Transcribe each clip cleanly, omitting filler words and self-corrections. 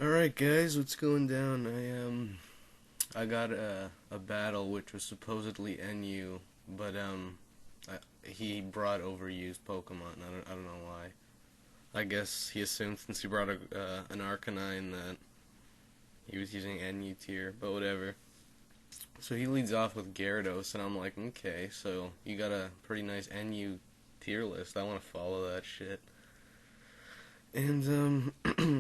Alright guys, what's going down? I got a battle which was supposedly NU, but he brought overused Pokemon. I don't know why. I guess he assumed since he brought an Arcanine that he was using NU tier, but whatever. So he leads off with Gyarados, and I'm like, okay, so you got a pretty nice NU tier list. I want to follow that shit. And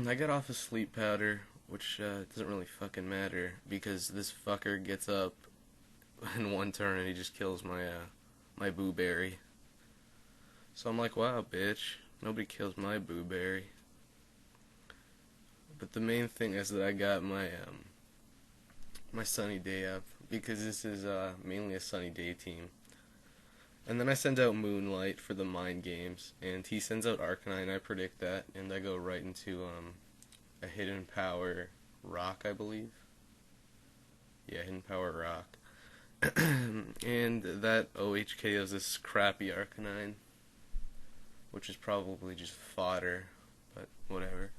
I got off of sleep powder, which doesn't really fucking matter because this fucker gets up in one turn and he just kills my Booberry. So I'm like, wow, bitch, nobody kills my Booberry. But the main thing is that I got my Sunny Day up because this is mainly a Sunny Day team. And then I send out Moonlight for the mind games, and he sends out Arcanine, I predict that, and I go right into a Hidden Power Rock, I believe. Yeah, Hidden Power Rock. And that OHKOs this crappy Arcanine, which is probably just fodder, but whatever.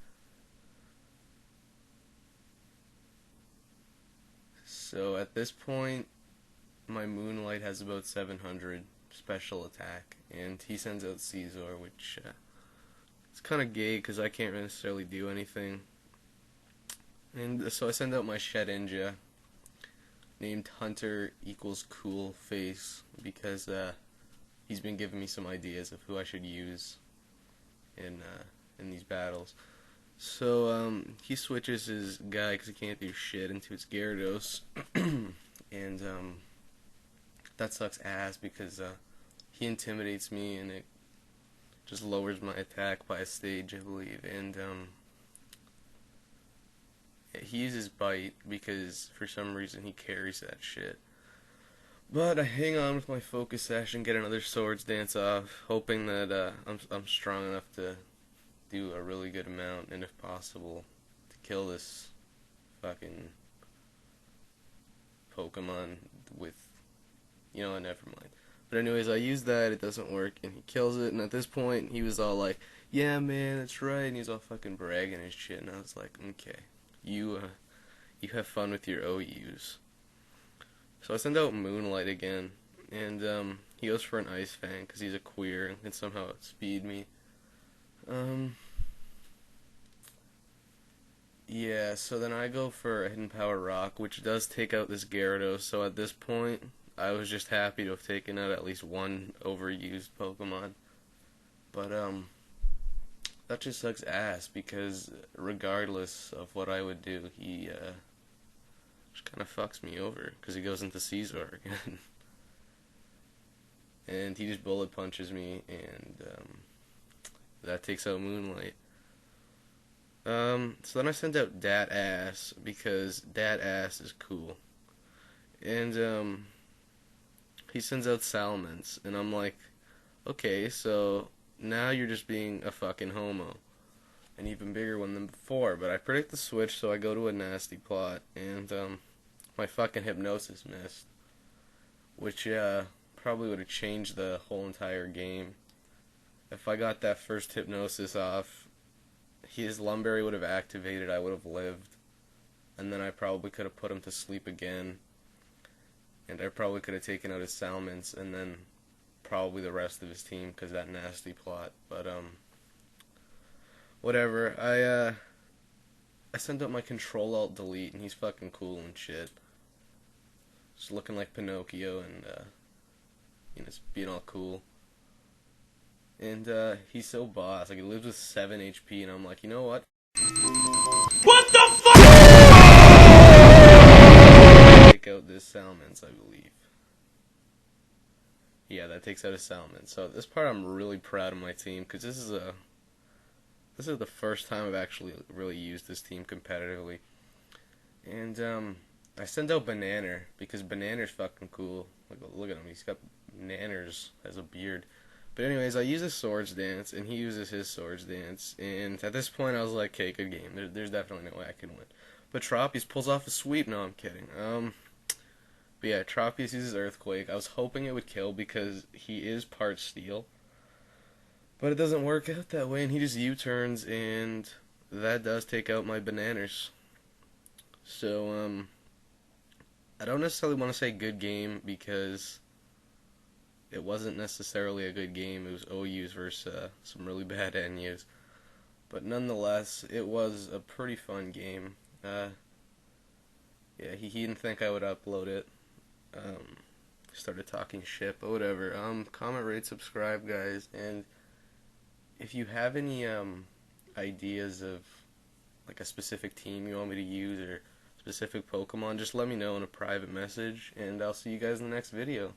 So at this point, my Moonlight has about 700 special attack, and he sends out Caesar, which it's kind of gay because I can't necessarily do anything. And so I send out my Shedinja, named Hunter equals Cool Face, because he's been giving me some ideas of who I should use in these battles. So he switches his guy because he can't do shit into his Gyarados, and that sucks ass because he intimidates me and it just lowers my attack by a stage, I believe. And he uses Bite because for some reason he carries that shit. But I hang on with my Focus Sash and get another Swords Dance off, hoping that I'm strong enough to do a really good amount, and if possible, to kill this fucking Pokemon with, never mind. But anyways, I use that, it doesn't work, and he kills it, and at this point, he was all like, yeah, man, that's right, and he's all fucking bragging his shit, and I was like, okay, you have fun with your OUs. So I send out Moonlight again, and he goes for an Ice Fang, because he's a queer, and can somehow outspeed me. Yeah, so then I go for a Hidden Power Rock, which does take out this Gyarados, so at this point, I was just happy to have taken out at least one overused Pokemon. But, that just sucks ass, because regardless of what I would do, he, just kind of fucks me over, because he goes into Caesar again. And he just bullet punches me, and, that takes out Moonlight. So then I sent out Dat Ass, because Dat Ass is cool. And, he sends out Salamence, and I'm like, okay, so now you're just being a fucking homo. An even bigger one than before, but I predict the switch, so I go to a Nasty Plot, and, my fucking Hypnosis missed. Which, probably would have changed the whole entire game. If I got that first Hypnosis off, his Lumberry would have activated, I would have lived, and then I probably could have put him to sleep again, and I probably could have taken out his Salamence, and then probably the rest of his team, because that Nasty Plot, but, whatever, I sent out my Control-Alt-Delete, and he's fucking cool and shit, just looking like Pinocchio, and, just being all cool. And he's so boss. Like, he lives with 7 HP, and I'm like, you know what? What the fuck? Take out this Salamence, I believe. Yeah, that takes out a Salamence. So this part I'm really proud of my team, because this is the first time I've actually really used this team competitively. And I send out Bananer, because Bananer's fucking cool. Look at him, he's got nanners as a beard. But anyways, I use a Swords Dance, and he uses his Swords Dance, and at this point I was like, okay, good game. There's definitely no way I can win. But Tropius pulls off a sweep. No, I'm kidding. But yeah, Tropius uses Earthquake. I was hoping it would kill because he is part Steel. But it doesn't work out that way, and he just U-turns, and that does take out my bananas. So, I don't necessarily want to say good game because it wasn't necessarily a good game. It was OU's versus some really bad NU's. But nonetheless, it was a pretty fun game. Yeah, he didn't think I would upload it. Um, Started talking shit, but whatever. Comment, rate, subscribe, guys. And if you have any ideas of like a specific team you want me to use or specific Pokemon, just let me know in a private message, and I'll see you guys in the next video.